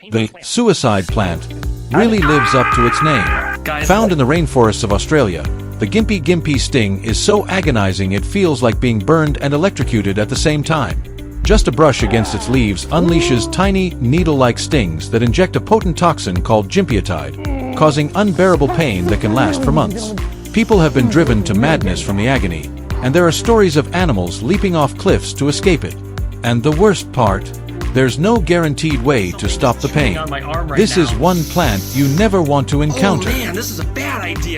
The suicide plant really lives up to its name. Found in the rainforests of Australia, the Gympie Gympie sting is so agonizing it feels like being burned and electrocuted at the same time. Just a brush against its leaves unleashes tiny, needle-like stings that inject a potent toxin called Gympietide, causing unbearable pain that can last for months. People have been driven to madness from the agony, and there are stories of animals leaping off cliffs to escape it. And the worst part? There's no guaranteed way to stop the pain. This is one plant you never want to encounter. Oh man, this is a bad idea.